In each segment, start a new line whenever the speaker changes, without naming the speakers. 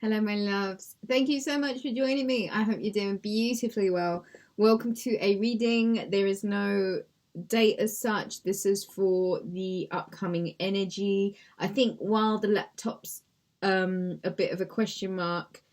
Hello, my loves. Thank you so much for joining me. I hope you're doing beautifully well. Welcome to a reading. There is no date as such. This is for the upcoming energy. I think while the laptop's a bit of a question mark,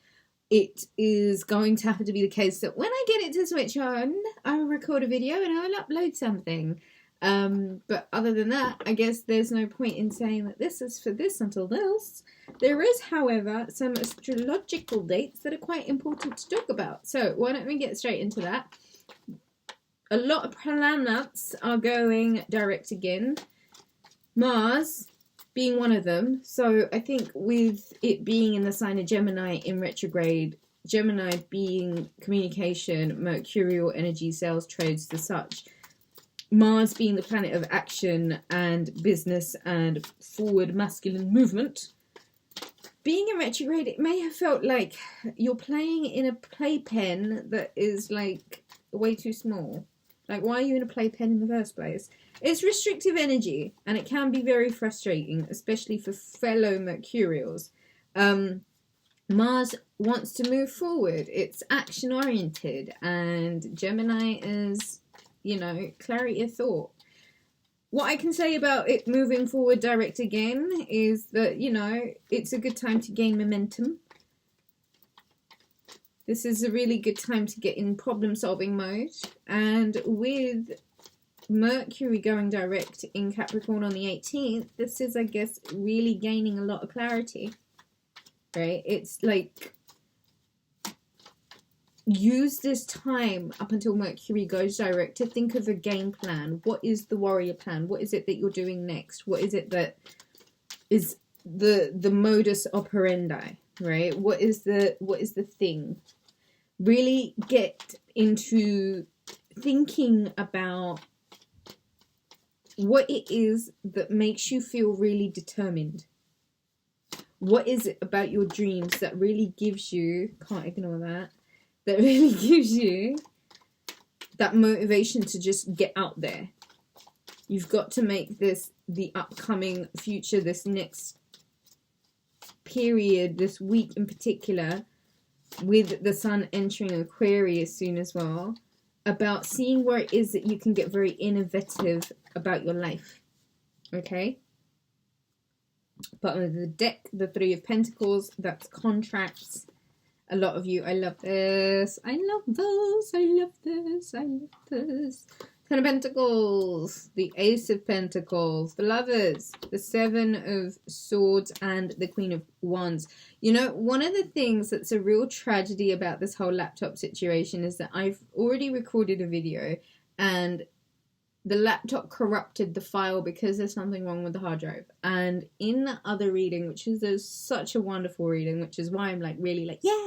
it is going to have to be the case that when I get it to switch on, I will record a video and I will upload something. But other than that, I guess there's no point in saying that this is for this until this. There is, however, some astrological dates that are quite important to talk about. So why don't we get straight into that? A lot of planets are going direct again. Mars being one of them. So I think with it being in the sign of Gemini in retrograde, Gemini being communication, mercurial energy, sales, trades, the such, Mars being the planet of action and business and forward masculine movement, being in retrograde, it may have felt like you're playing in a playpen that is like way too small. Like, why are you in a playpen in the first place? It's restrictive energy and it can be very frustrating, especially for fellow Mercurials. Mars wants to move forward. It's action oriented, and Gemini is, you know, clarity of thought. What I can say about it moving forward direct again is that, you know, it's a good time to gain momentum. This is a really good time to get in problem-solving mode. And with Mercury going direct in Capricorn on the 18th, this is, I guess, really gaining a lot of clarity, right? It's like, use this time up until Mercury goes direct to think of a game plan. What is the warrior plan? What is it that you're doing next? What is it that is the modus operandi, right? What is the thing? Really get into thinking about what it is that makes you feel really determined. What is it about your dreams that really gives you, can't ignore that really gives you that motivation to just get out there. You've got to make this the upcoming future, this next period, this week in particular, with the sun entering Aquarius soon as well, about seeing where it is that you can get very innovative about your life. Okay? Bottom of the deck, the Three of Pentacles, that's contracts. A lot of you, I love this. I love this. I love this. I love this. Ten of Pentacles, the Ace of Pentacles, the Lovers, the Seven of Swords, and the Queen of Wands. You know, one of the things that's a real tragedy about this whole laptop situation is that I've already recorded a video and the laptop corrupted the file because there's something wrong with the hard drive. And in the other reading, which is such a wonderful reading, which is why I'm like really like, yeah.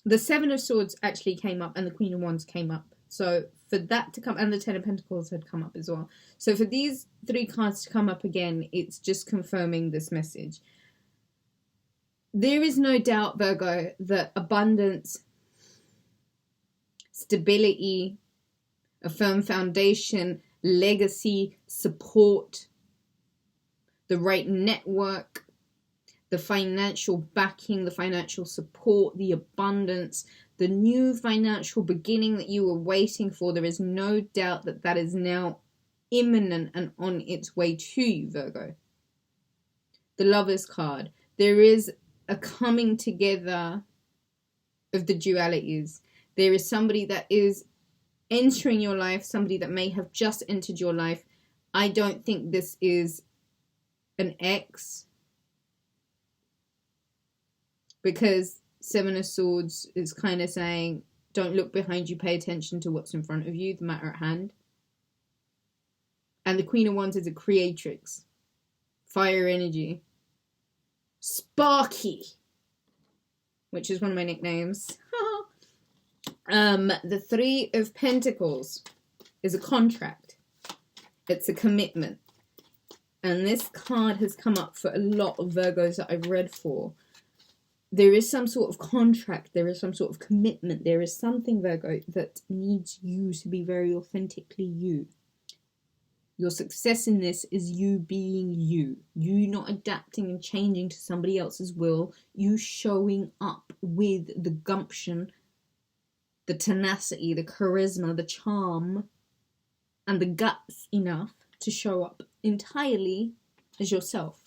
The Seven of Swords actually came up and the Queen of Wands came up. So for that to come, and the Ten of Pentacles had come up as well. So for these three cards to come up again, it's just confirming this message. There is no doubt, Virgo, that abundance, stability, a firm foundation, legacy, support, the right network, the financial backing, the financial support, the abundance, the new financial beginning that you were waiting for, there is no doubt that that is now imminent and on its way to you, Virgo. The Lovers card. There is a coming together of the dualities. There is somebody that is entering your life, somebody that may have just entered your life. I don't think this is an ex, because Seven of Swords is kind of saying, don't look behind you, pay attention to what's in front of you, the matter at hand. And the Queen of Wands is a creatrix, fire energy, sparky, which is one of my nicknames. The Three of Pentacles is a contract. It's a commitment. And this card has come up for a lot of Virgos that I've read for. There is some sort of contract. There is some sort of commitment. There is something, Virgo, that needs you to be very authentically you. Your success in this is you being you. You not adapting and changing to somebody else's will. You showing up with the gumption, the tenacity, the charisma, the charm, and the guts enough to show up entirely as yourself.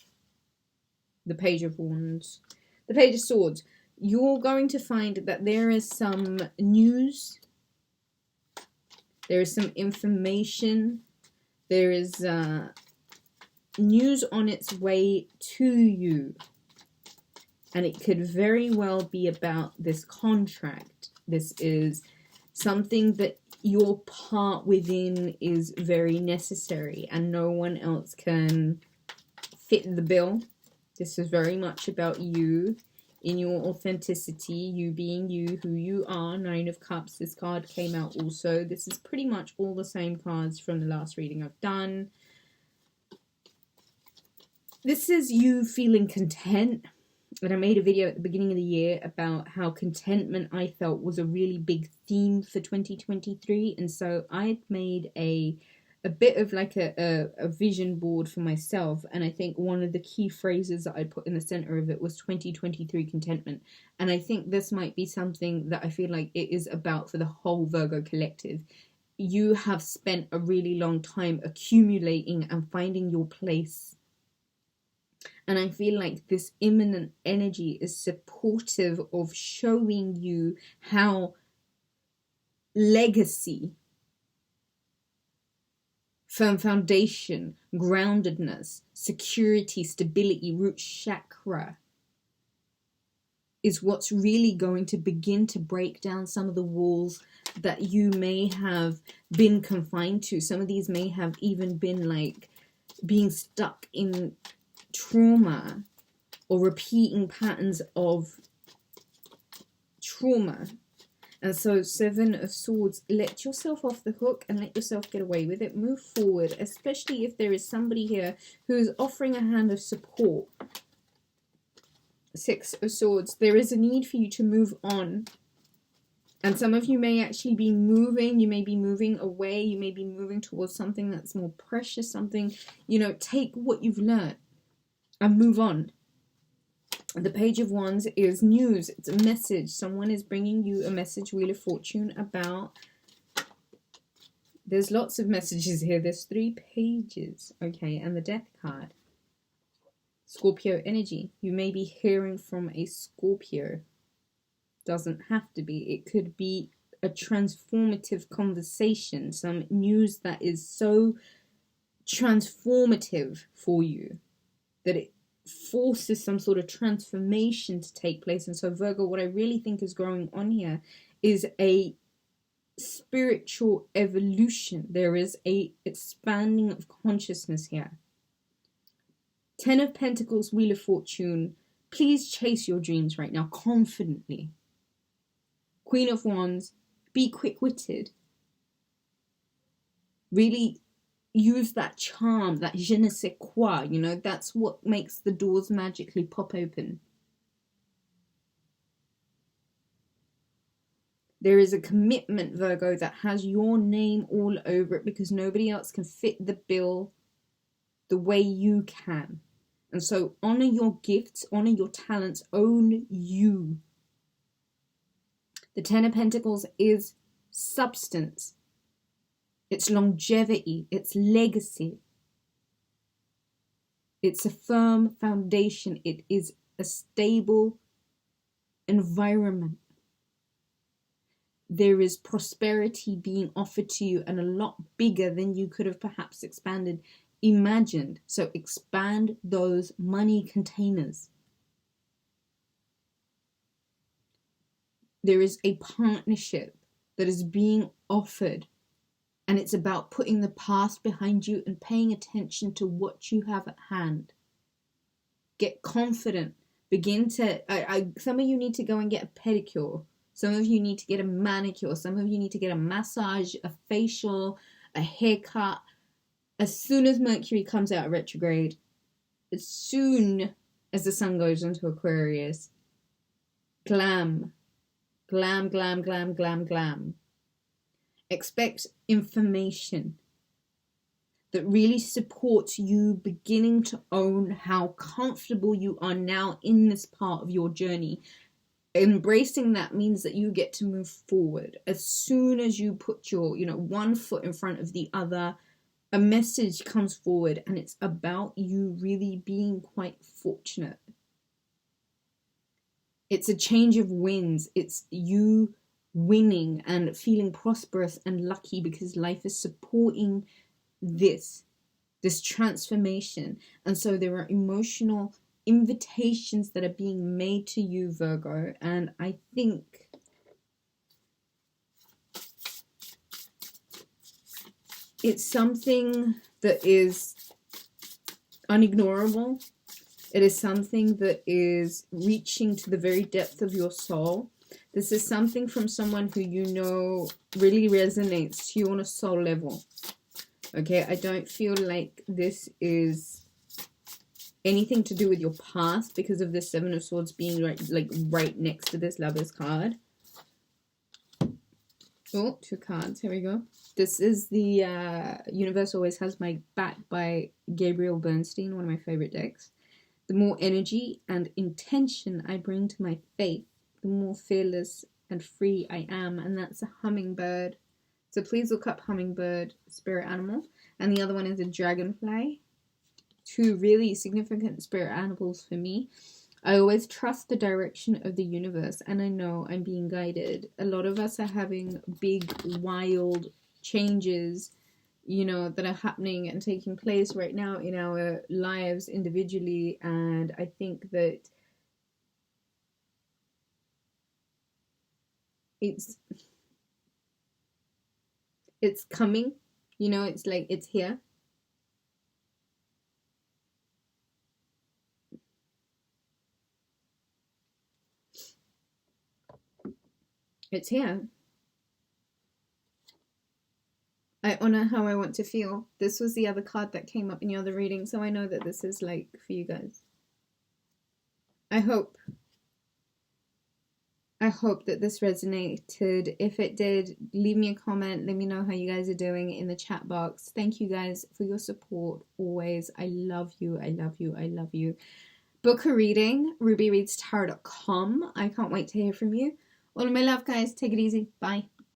The Page of Wands. The Page of Swords. You're going to find that there is some news. There is some information. There is news on its way to you. And it could very well be about this contract. This is something that your part within is very necessary and no one else can fit the bill. This is very much about you in your authenticity, you being you, who you are. Nine of Cups, this card came out also. This is pretty much all the same cards from the last reading I've done. This is you feeling content. And I made a video at the beginning of the year about how contentment I felt was a really big theme for 2023. And so I made a bit of like a vision board for myself. And I think one of the key phrases that I put in the center of it was 2023 contentment. And I think this might be something that I feel like it is about for the whole Virgo collective. You have spent a really long time accumulating and finding your place. And I feel like this imminent energy is supportive of showing you how legacy, firm foundation, groundedness, security, stability, root chakra is what's really going to begin to break down some of the walls that you may have been confined to. Some of these may have even been like being stuck in trauma or repeating patterns of trauma. And so 7 of Swords, let yourself off the hook and let yourself get away with it. Move forward, especially if there is somebody here who is offering a hand of support. 6 of Swords, there is a need for you to move on. And some of you may actually be moving. You may be moving away. You may be moving towards something that's more precious, something, you know, take what you've learned and move on. The Page of Wands is news. It's a message. Someone is bringing you a message, Wheel of Fortune, about... There's lots of messages here. There's 3 pages. Okay, and the Death card. Scorpio energy. You may be hearing from a Scorpio. Doesn't have to be. It could be a transformative conversation. Some news that is so transformative for you that it forces some sort of transformation to take place. And so Virgo, what I really think is going on here is a spiritual evolution. There is a expanding of consciousness here. 10 of Pentacles, Wheel of Fortune. Please chase your dreams right now confidently. Queen of Wands, be quick-witted. Really use that charm, that je ne sais quoi, you know, that's what makes the doors magically pop open. There is a commitment, Virgo, that has your name all over it because nobody else can fit the bill the way you can. And so honor your gifts, honor your talents, own you. The 10 of Pentacles is substance. It's longevity, it's legacy. It's a firm foundation. It is a stable environment. There is prosperity being offered to you and a lot bigger than you could have perhaps imagined. So expand those money containers. There is a partnership that is being offered. And it's about putting the past behind you and paying attention to what you have at hand. Get confident. Begin to... some of you need to go and get a pedicure. Some of you need to get a manicure. Some of you need to get a massage, a facial, a haircut. As soon as Mercury comes out of retrograde, as soon as the sun goes into Aquarius, glam. Glam, glam, glam, glam, glam. Expect information. that really supports you beginning to own how comfortable you are now in this part of your journey. Embracing that means that you get to move forward. As soon as you put your, one foot in front of the other, a message comes forward, and it's about you really being quite fortunate. It's a change of winds. It's you winning and feeling prosperous and lucky because life is supporting this transformation. And so there are emotional invitations that are being made to you, Virgo, and I think it's something that is unignorable. It is something that is reaching to the very depth of your soul. This is something from someone who really resonates to you on a soul level. Okay, I don't feel like this is anything to do with your past because of the Seven of Swords being right next to this Lover's card. Oh, 2 cards. Here we go. This is the Universe Always Has My Back by Gabriel Bernstein, one of my favorite decks. The more energy and intention I bring to my faith, the more fearless and free I am. And that's a hummingbird. So please look up hummingbird spirit animal. And the other one is a dragonfly. 2 really significant spirit animals for me. I always trust the direction of the universe, and I know I'm being guided. A lot of us are having big, wild changes, that are happening and taking place right now in our lives individually, and I think that it's coming, it's like it's here. It's here. I honor how I want to feel. This was the other card that came up in the other reading, so I know that this is for you guys. I hope that this resonated. If it did, leave me a comment. Let me know how you guys are doing in the chat box. Thank you guys for your support always. I love you. I love you. I love you. Book a reading, rubyreadstarot.com. I can't wait to hear from you. All of my love, guys. Take it easy. Bye.